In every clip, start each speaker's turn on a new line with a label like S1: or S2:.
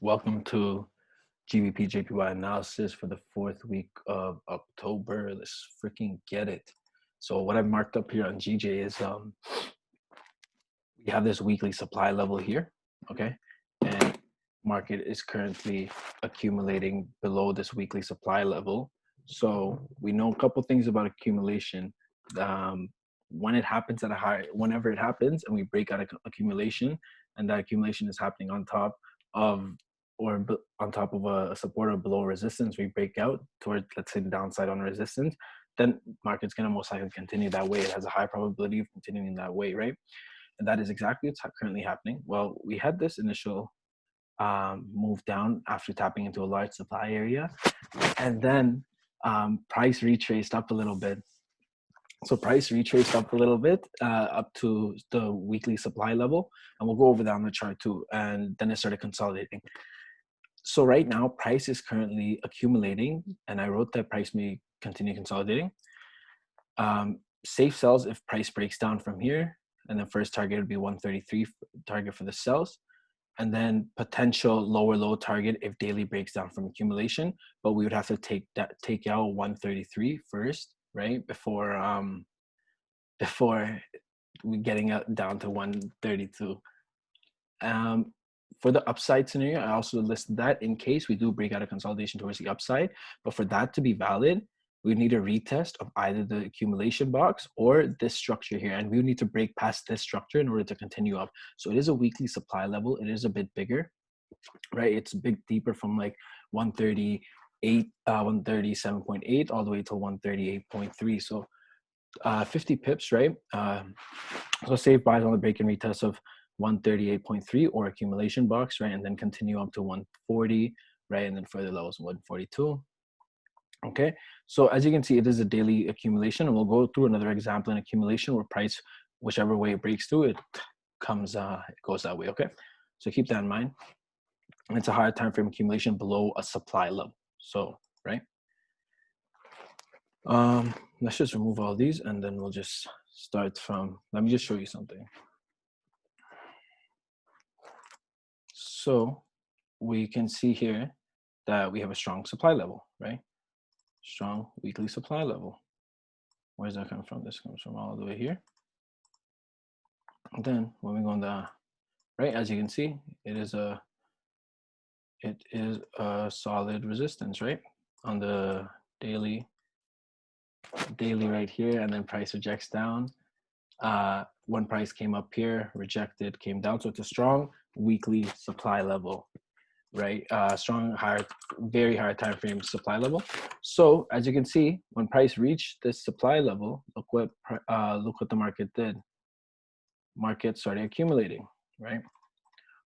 S1: Welcome to Gbpjpy analysis for the fourth week of October. Let's freaking get it. So what I've marked up here on GJ is we have this weekly supply level here, okay? And market is currently accumulating below this weekly supply level. So we know a couple things about accumulation. When it happens at a high, whenever it happens and we break out accumulation, and that accumulation is happening on top of on top of a support or below resistance, we break out towards, let's say, the downside on resistance, then market's going to most likely continue that way. It has a high probability of continuing that way, right? And that is exactly what's currently happening. Well, we had this initial move down after tapping into a large supply area, and then price retraced up a little bit. So price retraced up a little bit up to the weekly supply level, and we'll go over that on the chart too. And then it started consolidating. So right now, price is currently accumulating, and I wrote that price may continue consolidating. Safe sells if price breaks down from here, and the first target would be 133 target for the sells, and then potential lower low target if daily breaks down from accumulation. But we would have to take out 133 first, right? Before we getting down to 132. For the upside scenario, I also listed that in case we do break out a consolidation towards the upside. But for that to be valid, we need a retest of either the accumulation box or this structure here. And we would need to break past this structure in order to continue up. So it is a weekly supply level. It is a bit bigger, right? It's a bit deeper from like 137.8 all the way to 138.3. So 50 pips, right? So safe buys on the break and retest of 138.3 or accumulation box, right? And then continue up to 140, right? And then further lows, 142. Okay, so as you can see, it is a daily accumulation, and we'll go through another example in accumulation where price, whichever way it breaks through, it goes that way. Okay, so keep that in mind. And it's a higher time frame accumulation below a supply level. So, right. Let's just remove all these, and then we'll just start from. Let me just show you something. So we can see here that we have a strong supply level, right? Strong weekly supply level. Where does that come from? This comes from all the way here. And then when we go on the right, as you can see, it is a solid resistance, right? On the daily right here, and then price rejects down. When price came up here, rejected, came down. So it's a strong weekly supply level, right? Strong, higher, very high time frame supply level. So as you can see, when price reached this supply level, look what the market did. Market started accumulating, right?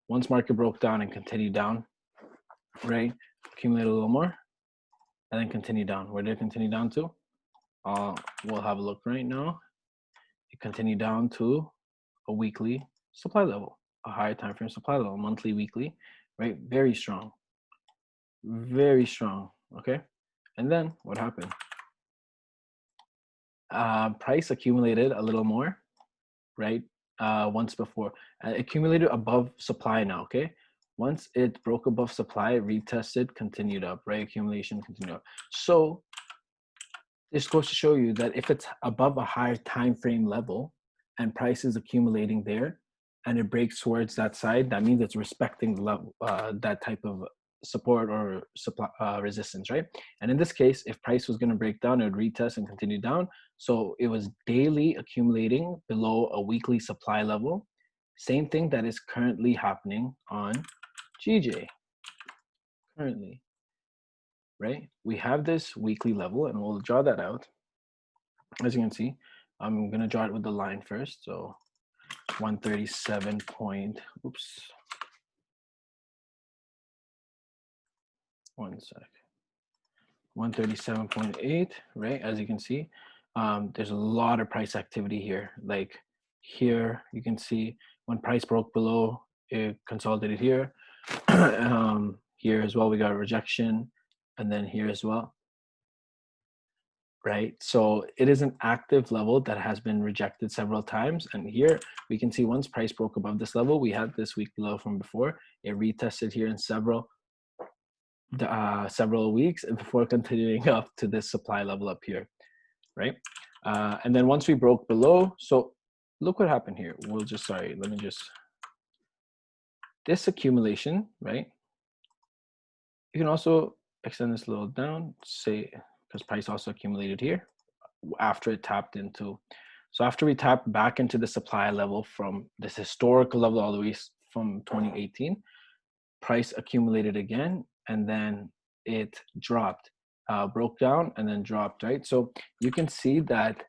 S1: Once market broke down and continued down, right? Accumulate a little more, and then continue down. Where did it continue down to? We'll have a look right now. It continued down to a weekly supply level, a higher time frame supply level, monthly, weekly, right? Very strong, very strong. Okay, and then what happened? Price accumulated a little more, right? Once before, accumulated above supply now. Okay, once it broke above supply, retested, continued up, right? Accumulation continued up. So this goes to show you that if it's above a higher time frame level and price is accumulating there and it breaks towards that side, that means it's respecting the level, that type of support or supply resistance, right? And in this case, if price was going to break down, it would retest and continue down. So it was daily accumulating below a weekly supply level. Same thing that is currently happening on GJ currently. Right? We have this weekly level, and we'll draw that out. As you can see, I'm going to draw it with the line first. So 137 point, oops. One sec. 137.8, right? As you can see, there's a lot of price activity here. Like here, you can see when price broke below, it consolidated here. Here as well, we got a rejection. And then here as well. right? So it is an active level that has been rejected several times. And here we can see once price broke above this level, we had this weekly low from before. It retested here in several weeks before continuing up to this supply level up here, right? And then once we broke below, so look what happened here. We'll just, sorry, let me just, this accumulation, right? You can also extend this a little down, say, because price also accumulated here after it tapped into. So after we tapped back into the supply level from this historical level all the way from 2018, price accumulated again, and then it dropped, broke down and then dropped, right? So you can see that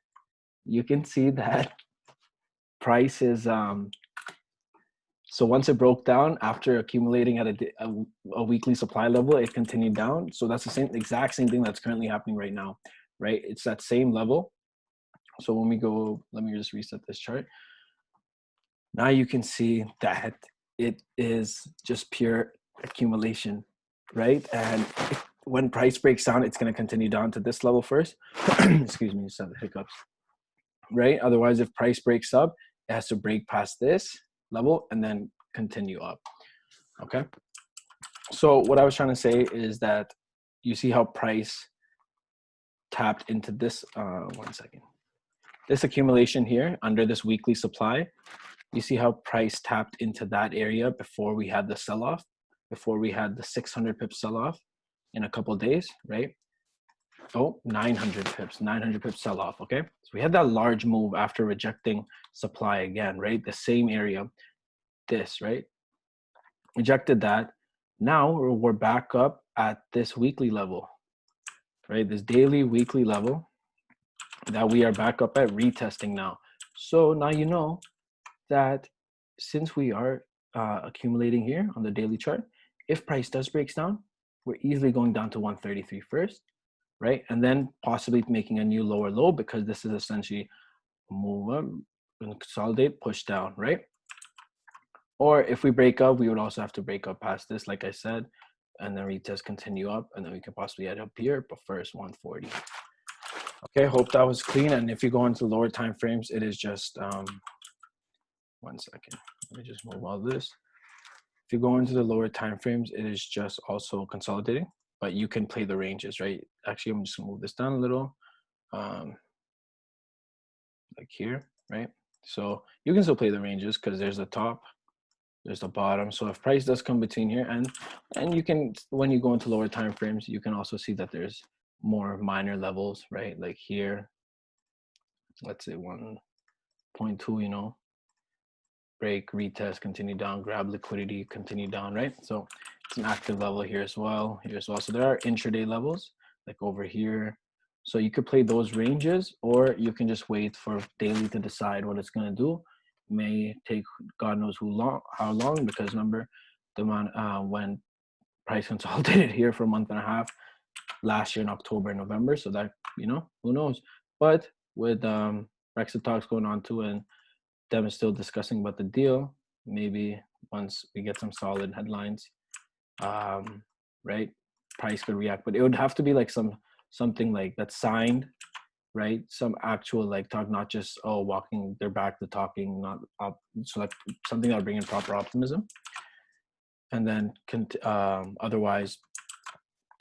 S1: price is, so once it broke down after accumulating at a weekly supply level, it continued down. So that's the exact same thing that's currently happening right now, right? It's that same level. So when we go, let me just reset this chart. Now you can see that it is just pure accumulation, right? And when price breaks down, it's going to continue down to this level first. Excuse me, some hiccups, right? Otherwise, if price breaks up, it has to break past this level and then continue up. Okay. So what I was trying to say is that you see how price tapped into this, one second, this accumulation here under this weekly supply. You see how price tapped into that area before we had the sell-off, before we had the 600 pips sell-off in a couple of days, right? Oh, 900 pips sell-off, okay? So we had that large move after rejecting supply again, right? The same area, this, right? Rejected that. Now we're back up at this weekly level, right? This daily, weekly level that we are back up at retesting now. So now you know that since we are accumulating here on the daily chart, if price does breaks down, we're easily going down to 133 first, right? And then possibly making a new lower low because this is essentially a move up and consolidate, push down, right? Or if we break up, we would also have to break up past this, like I said, and then retest, continue up, and then we can possibly head up here, but first 140. Okay, hope that was clean. And if you go into lower time frames, it is just, one second, let me just move all this. If you go into the lower time frames, it is just also consolidating, but you can play the ranges, right? Actually, I'm just gonna move this down a little, like here, right? So you can still play the ranges because there's the top, there's the bottom. So if price does come between here, and you can, when you go into lower time frames, you can also see that there's more minor levels, right? Like here, let's say 1.2, you know, break, retest, continue down, grab liquidity, continue down, right? So it's an active level here as well, here as well. So there are intraday levels, like over here. So you could play those ranges, or you can just wait for daily to decide what it's gonna do. May take God knows how long, because remember, the amount when price consolidated here for a month and a half last year in October and November. So that, you know, who knows? But with Brexit talks going on too, and them is still discussing about the deal, maybe once we get some solid headlines, right, price could react. But it would have to be like something like that's signed, right? Some actual like talk, not just, oh, walking their back to talking, not up. So like something that would bring in proper optimism. And then otherwise,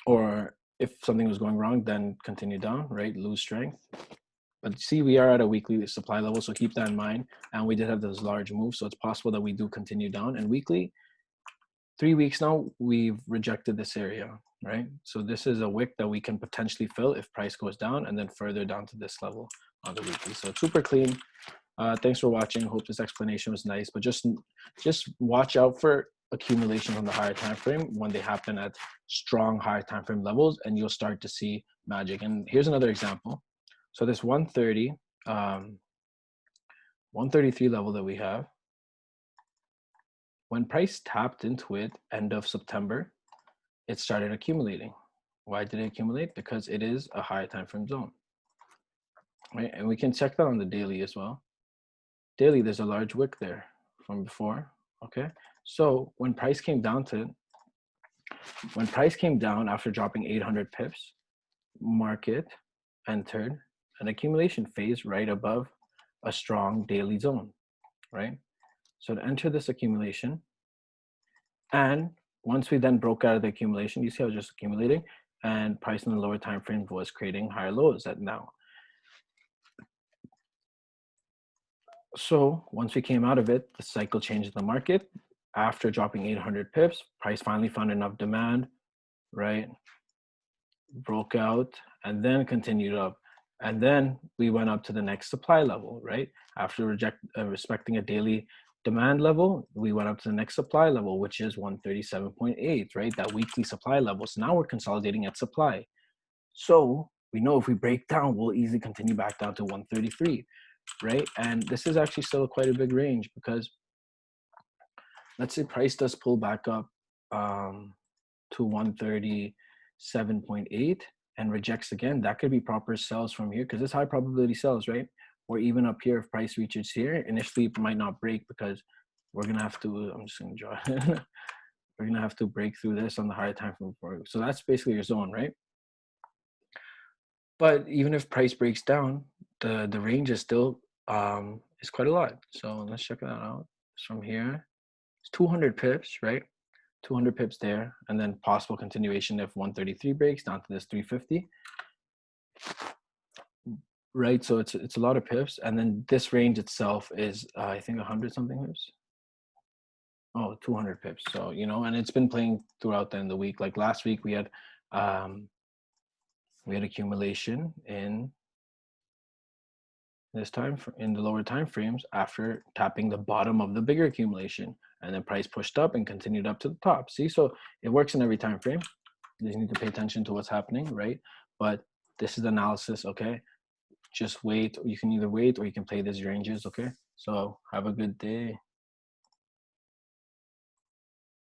S1: or if something was going wrong, then continue down, right? Lose strength. But see, we are at a weekly supply level, so keep that in mind. And we did have those large moves, so it's possible that we do continue down. And weekly, 3 weeks now, we've rejected this area, right? So this is a wick that we can potentially fill if price goes down, and then further down to this level on the weekly. So it's super clean. Thanks for watching. Hope this explanation was nice, but just watch out for accumulation on the higher time frame when they happen at strong higher time frame levels, and you'll start to see magic. And here's another example. So this 130, 133 level that we have, when price tapped into it end of September, it started accumulating. Why did it accumulate? Because it is a higher time frame zone, right? And we can check that on the daily as well. Daily, there's a large wick there from before, okay? So when price came down after dropping 800 pips, market entered an accumulation phase right above a strong daily zone, right? So to enter this accumulation, and once we then broke out of the accumulation, you see I was just accumulating, and price in the lower time frame was creating higher lows at now. So once we came out of it, the cycle changed in the market. After dropping 800 pips, price finally found enough demand, right? Broke out and then continued up. And then we went up to the next supply level, right? After respecting a daily demand level, we went up to the next supply level, which is 137.8, right? That weekly supply level. So now we're consolidating at supply. So we know if we break down, we'll easily continue back down to 133, right? And this is actually still quite a big range because let's say price does pull back up to 137.8 and rejects again, that could be proper sells from here because it's high probability sells, right? Or even up here, if price reaches here, initially it might not break because we're gonna have to, I'm just gonna draw we're gonna have to break through this on the higher time frame for it. So that's basically your zone, right? But even if price breaks down, the range is still is quite a lot. So let's check that out. It's from here, it's 200 pips, right? 200 pips there, and then possible continuation if 133 breaks down to this 350, right? So it's a lot of pips, and then this range itself is I think 100 something pips. Oh, 200 pips. So you know, and it's been playing throughout the end of the week. Like last week, we had accumulation in this time in the lower time frames after tapping the bottom of the bigger accumulation, and then price pushed up and continued up to the top. See, so it works in every time frame. You just need to pay attention to what's happening, right? But this is the analysis, okay? Just wait. You can either wait or you can play these ranges, okay? So have a good day.